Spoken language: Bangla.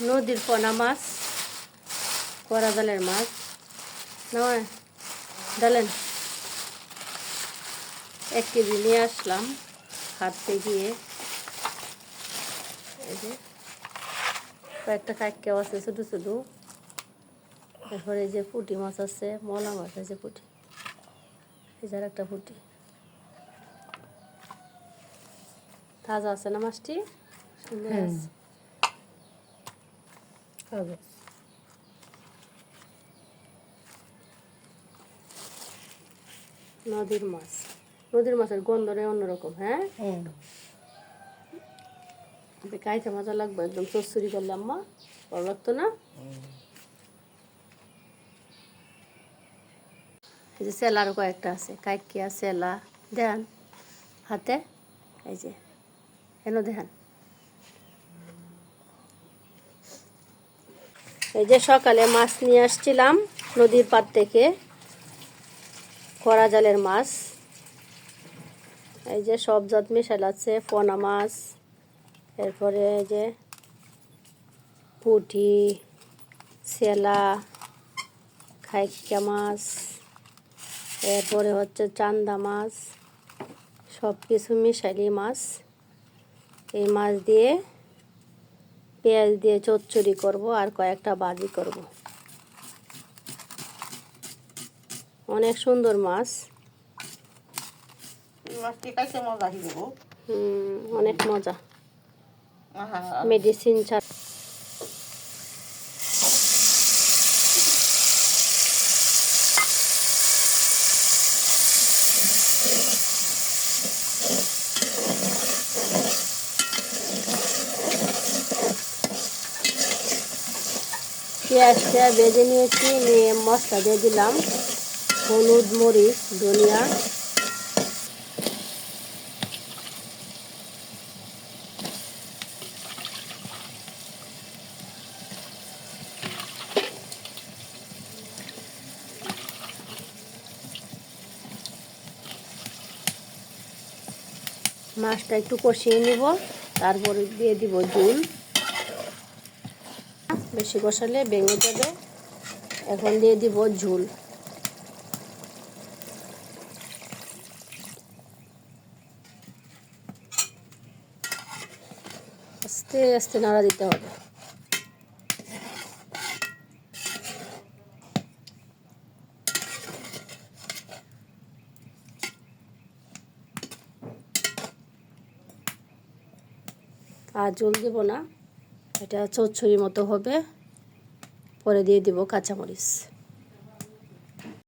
নদীর পোনা মাছ, করা জালের মাছ নয় ডালেন 1 কেজি নিয়ে আসলাম হাঁটতে গিয়ে। এই যে কয়েকটা কাইক্কাও আছে ছোটো ছোটো। তারপরে এই যে পুঁটি মাছ আছে, মলা মাছ আছে, পুঁটি এই যে একটা পুঁটি তাজা আছে না মাছটি, সুন্দর আছে। নদীর মাছ, নদীর মাছের গন্ধটাই অন্যরকম। হ্যাঁ খাইতে মজা লাগবে, একদম চচ্চড়ি করলাম মা, ভালো লাগতো না? এই যে সেলারও কয়েকটা আছে, কাইকিয়া সেলা দেন হাতে, এই যে হেন দেখান। এই যে সকালে মাছ নিয়ে আসছিলাম নদীর পাড় থেকে, করা জালের মাছ। এই যে সব জাত মিশাল আছে, পোনা মাছ, এরপরে এই যে পুঁটি, সেলা, খাইক্কা মাছ, এরপরে হচ্ছে চান্দা মাছ, সব কিছু মিশালি মাছ। এই মাছ দিয়ে পেঁয়াজ দিয়ে চচ্চড়ি করব আর কয়েকটা ভাজি করব। অনেক সুন্দর মাছ, অনেক মজা, মেডিসিন ছাড়া। পেঁয়াজটা ভেজে নিয়েছি, নিয়ে মশলা দিয়ে দিলাম হলুদ, মরিচ, ধনিয়া, মাছটা একটু কষিয়ে নিব, তারপরে দিয়ে দিব ঝোল। বেশি কষালে ভেঙে যাবে, এখন দিয়ে দিব ঝোল। আস্তে আস্তে নাড়া দিতে হবে। আর ঝোল দেব না, এটা চচ্চড়ির মতো হবে। পরে দিয়ে দিব কাঁচামরিচ।